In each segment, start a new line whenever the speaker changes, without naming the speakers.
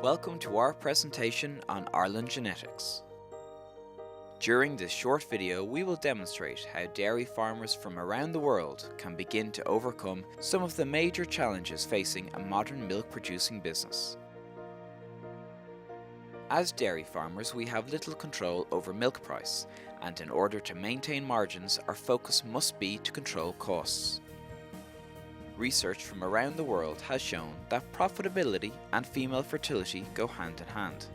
Welcome to our presentation on Ireland genetics. During this short video, we will demonstrate how dairy farmers from around the world can begin to overcome some of the major challenges facing a modern milk-producing business. As dairy farmers, we have little control over milk price, and in order to maintain margins, our focus must be to control costs. Research from around the world has shown that profitability and female fertility go hand in hand.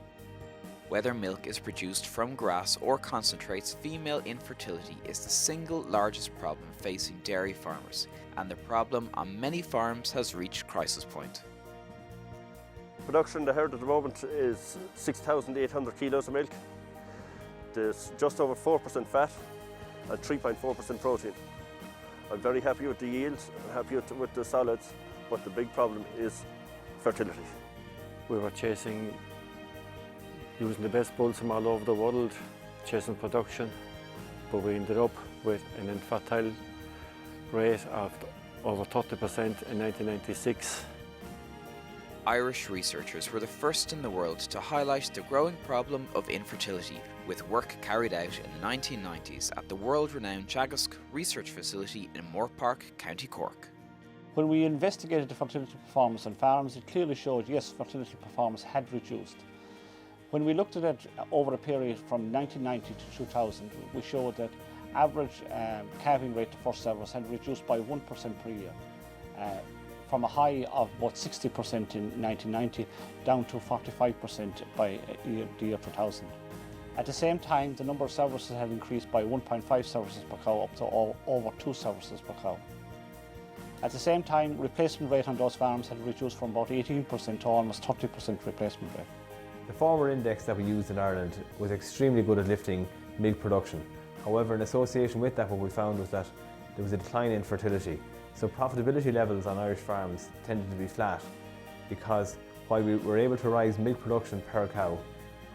Whether milk is produced from grass or concentrates, female infertility is the single largest problem facing dairy farmers, and the problem on many farms has reached crisis point.
Production in the herd at the moment is 6,800 kilos of milk. There's just over 4% fat and 3.4% protein. I'm very happy with the yields, I'm happy with the solids, but the big problem is fertility.
We were chasing, using the best bulls from all over the world, chasing production, but we ended up with an infertile rate of over 30% in 1996.
Irish researchers were the first in the world to highlight the growing problem of infertility, with work carried out in the 1990s at the world-renowned Teagasc research facility in Moorpark, County Cork.
When we investigated the fertility performance on farms, it clearly showed, yes, fertility performance had reduced. When we looked at it over a period from 1990 to 2000, we showed that average calving rate to first service had reduced by 1% per year, from a high of about 60% in 1990 down to 45% by the year 2000. At the same time, the number of services had increased by 1.5 services per cow up to over 2 services per cow. At the same time, replacement rate on those farms had reduced from about 18% to almost 30% replacement rate.
The former index that we used in Ireland was extremely good at lifting milk production. However, in association with that, what we found was that there was a decline in fertility. So profitability levels on Irish farms tended to be flat, because while we were able to rise milk production per cow,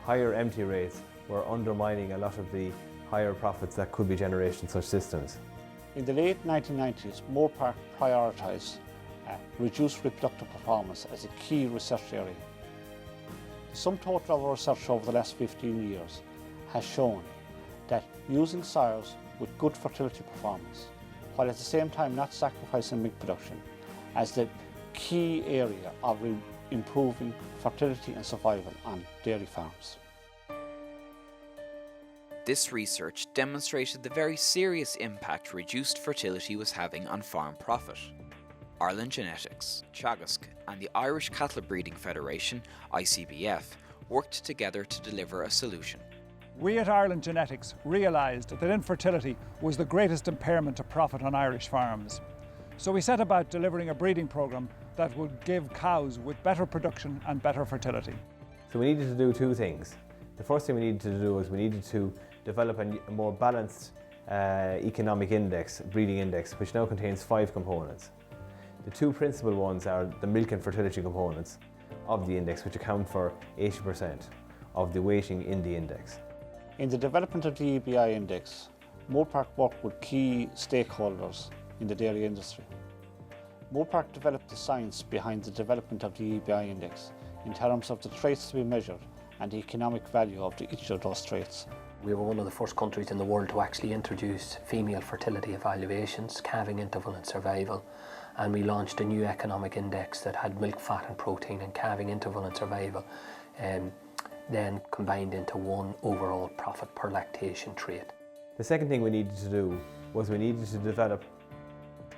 higher empty rates were undermining a lot of the higher profits that could be generated in such systems.
In the late 1990s, Moorpark prioritised reduced reproductive performance as a key research area. The sum total of our research over the last 15 years has shown that using soils with good fertility performance, while at the same time not sacrificing milk production, as the key area of improving fertility and survival on dairy farms.
This research demonstrated the very serious impact reduced fertility was having on farm profit. Ireland Genetics, Teagasc and the Irish Cattle Breeding Federation, ICBF, worked together to deliver a solution.
We at Ireland Genetics realised that infertility was the greatest impairment to profit on Irish farms. So we set about delivering a breeding programme that would give cows with better production and better fertility.
So we needed to do two things. The first thing we needed to do was we needed to develop a more balanced economic index, breeding index, which now contains 5 components. The two principal ones are the milk and fertility components of the index, which account for 80% of the weighting in the index.
In the development of the EBI index, Moorpark worked with key stakeholders in the dairy industry. Moorpark developed the science behind the development of the EBI index in terms of the traits to be measured and the economic value of each of those traits.
We were one of the first countries in the world to actually introduce female fertility evaluations, calving interval and survival, and we launched a new economic index that had milk, fat and protein and calving interval and survival, then combined into one overall profit per lactation trait.
The second thing we needed to do was we needed to develop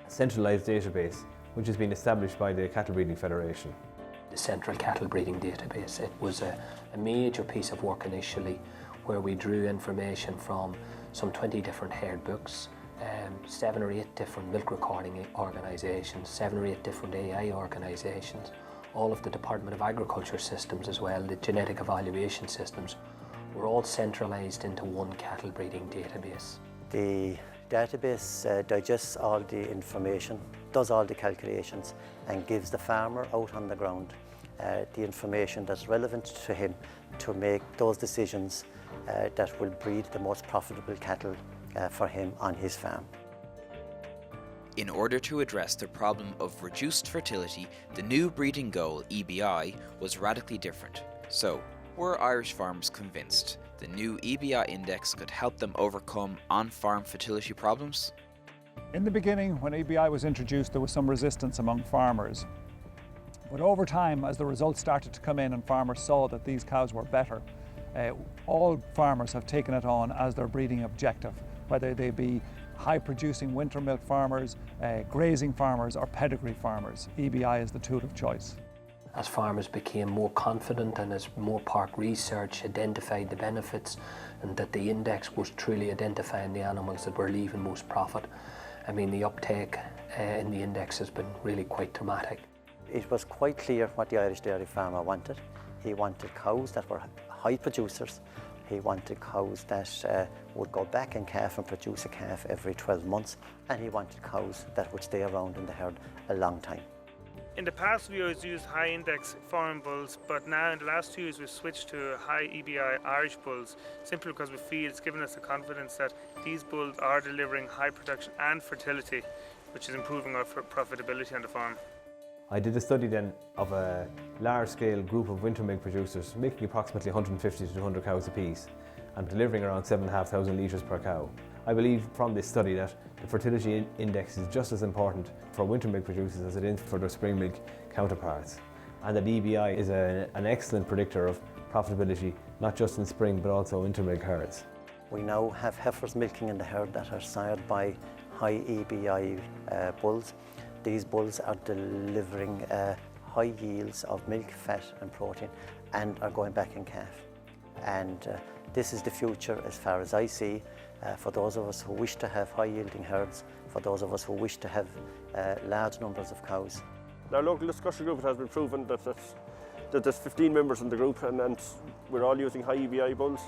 a centralised database, which has been established by the Cattle Breeding Federation.
The Central Cattle Breeding Database, it was a major piece of work initially, where we drew information from some 20 different herd books, 7 or 8 different milk recording organisations, 7 or 8 different AI organisations, all of the Department of Agriculture systems as well, the genetic evaluation systems, were all centralised into one cattle breeding database.
The database digests all the information, does all the calculations and gives the farmer out on the ground the information that's relevant to him to make those decisions that will breed the most profitable cattle for him on his farm.
In order to address the problem of reduced fertility, the new breeding goal, EBI, was radically different. So, were Irish farmers convinced the new EBI index could help them overcome on-farm fertility problems?
In the beginning, when EBI was introduced, there was some resistance among farmers. But over time, as the results started to come in and farmers saw that these cows were better, all farmers have taken it on as their breeding objective, whether they be high-producing winter milk farmers, grazing farmers or pedigree farmers. EBI is the tool of choice.
As farmers became more confident and as more park research identified the benefits and that the index was truly identifying the animals that were leaving most profit, I mean, the uptake in the index has been really quite dramatic.
It was quite clear what the Irish dairy farmer wanted. He wanted cows that were high producers. He wanted cows that would go back in calf and produce a calf every 12 months. And he wanted cows that would stay around in the herd a long time.
In the past we always used high index foreign bulls, but now in the last 2 years we've switched to high EBI Irish bulls, simply because we feel it's given us the confidence that these bulls are delivering high production and fertility, which is improving our profitability on the farm.
I did a study then of a large-scale group of winter milk producers making approximately 150 to 200 cows apiece and delivering around 7,500 litres per cow. I believe from this study that the fertility index is just as important for winter milk producers as it is for their spring milk counterparts, and that EBI is an excellent predictor of profitability not just in spring but also winter milk herds.
We now have heifers milking in the herd that are sired by high EBI bulls. These bulls are delivering high yields of milk, fat and protein and are going back in calf. And this is the future as far as I see for those of us who wish to have high yielding herds, for those of us who wish to have large numbers of cows.
In our local discussion group, it has been proven that there's 15 members in the group and we're all using high EBI bulls.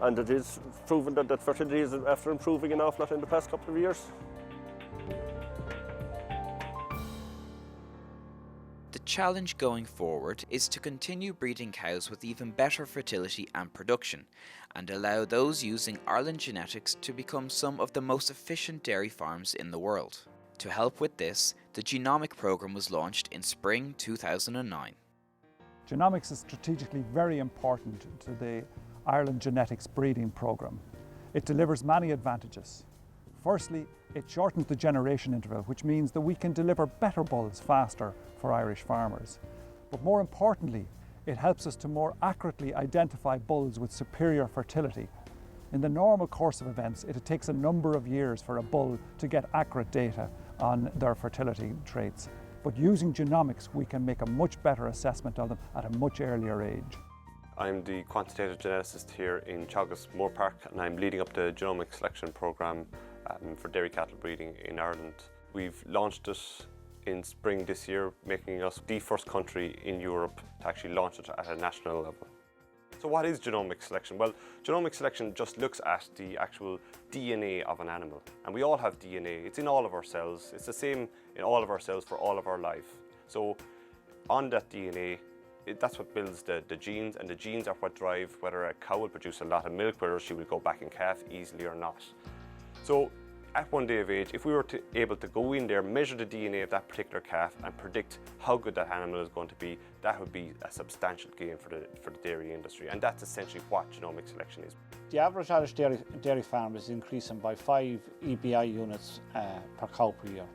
And it is proven that fertility is after improving an awful lot in the past couple of years.
The challenge going forward is to continue breeding cows with even better fertility and production, and allow those using Ireland genetics to become some of the most efficient dairy farms in the world. To help with this, the genomic programme was launched in spring 2009.
Genomics is strategically very important to the Ireland genetics breeding programme. It delivers many advantages. Firstly, it shortens the generation interval, which means that we can deliver better bulls faster for Irish farmers. But more importantly, it helps us to more accurately identify bulls with superior fertility. In the normal course of events, it takes a number of years for a bull to get accurate data on their fertility traits. But using genomics, we can make a much better assessment of them at a much earlier age.
I'm the quantitative geneticist here in Teagasc Moor Park, and I'm leading up the genomic selection programme for dairy cattle breeding in Ireland. We've launched it in spring this year, making us the first country in Europe to actually launch it at a national level. So what is genomic selection? Well, genomic selection just looks at the actual DNA of an animal. And we all have DNA. It's in all of our cells. It's the same in all of our cells for all of our life. So on that DNA, that's what builds the genes, and the genes are what drive whether a cow will produce a lot of milk, whether she will go back in calf easily or not. So at 1 day of age, if we were able to go in there, measure the DNA of that particular calf and predict how good that animal is going to be, that would be a substantial gain for the dairy industry. And that's essentially what genomic selection is.
The average Irish dairy farm is increasing by 5 EBI units per cow per year.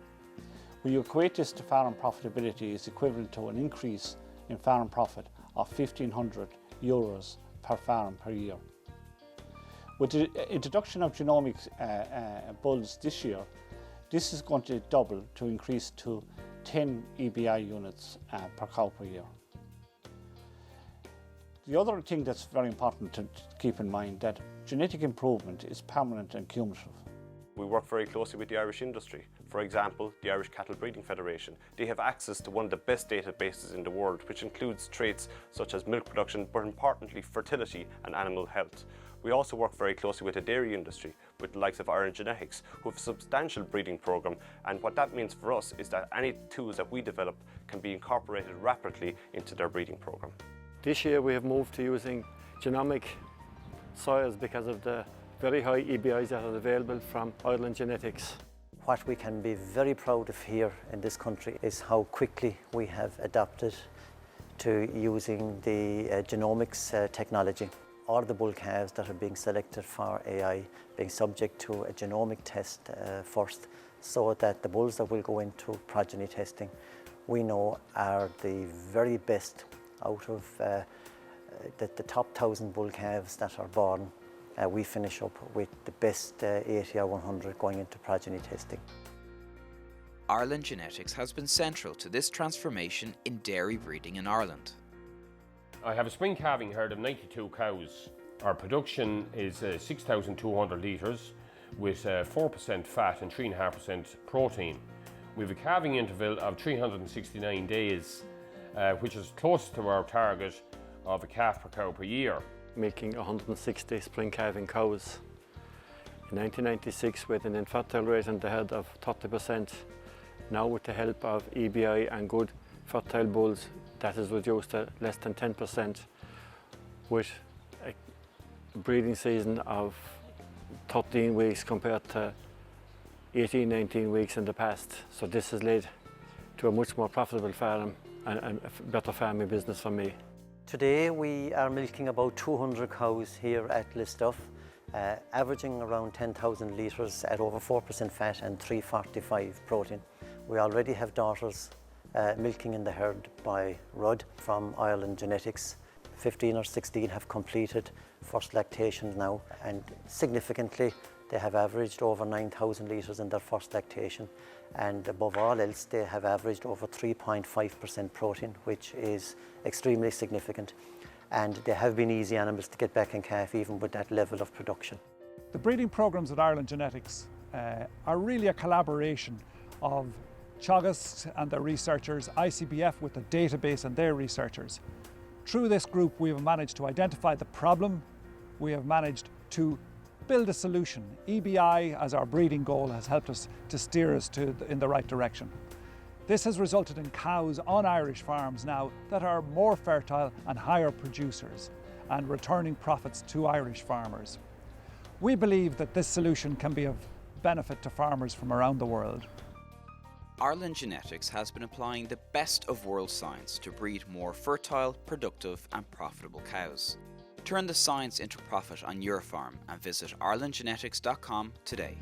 When you equate this to farm profitability, it's equivalent to an increase in farm profit of €1,500 per farm per year. With the introduction of genomic bulls this year, this is going to double to increase to 10 EBI units per cow per year. The other thing that's very important to keep in mind that genetic improvement is permanent and cumulative.
We work very closely with the Irish industry. For example, the Irish Cattle Breeding Federation. They have access to one of the best databases in the world, which includes traits such as milk production, but importantly fertility and animal health. We also work very closely with the dairy industry, with the likes of Ireland Genetics, who have a substantial breeding programme, and what that means for us is that any tools that we develop can be incorporated rapidly into their breeding programme.
This year we have moved to using genomic soils because of the very high EBIs that are available from Ireland Genetics.
What we can be very proud of here in this country is how quickly we have adapted to using the genomics technology. All the bull calves that are being selected for AI being subject to a genomic test first, so that the bulls that will go into progeny testing we know are the very best out of the top 1,000 bull calves that are born. We finish up with the best 80 or 100 going into progeny testing.
Ireland Genetics has been central to this transformation in dairy breeding in Ireland.
I have a spring calving herd of 92 cows. Our production is 6,200 litres with 4% fat and 3.5% protein. We have a calving interval of 369 days, which is close to our target of a calf per cow per year.
Milking 160 spring calving cows. In 1996 with an infertile rate in the herd of 30%. Now with the help of EBI and good fertile bulls, that is reduced to less than 10%, with a breeding season of 13 weeks compared to 18, 19 weeks in the past. So this has led to a much more profitable farm and a better farming business for me.
Today we are milking about 200 cows here at Listowel, averaging around 10,000 litres at over 4% fat and 345 protein. We already have daughters milking in the herd by Rudd from Ireland Genetics. 15 or 16 have completed first lactation now, and significantly they have averaged over 9,000 litres in their first lactation, and above all else they have averaged over 3.5% protein, which is extremely significant, and they have been easy animals to get back in calf even with that level of production.
The breeding programs at Ireland Genetics are really a collaboration of Teagasc and their researchers, ICBF with the database and their researchers. Through this group we have managed to identify the problem, we have managed to build a solution. EBI as our breeding goal has helped us to steer us in the right direction. This has resulted in cows on Irish farms now that are more fertile and higher producers and returning profits to Irish farmers. We believe that this solution can be of benefit to farmers from around the world.
Ireland Genetics has been applying the best of world science to breed more fertile, productive and profitable cows. Turn the science into profit on your farm and visit irelandgenetics.com today.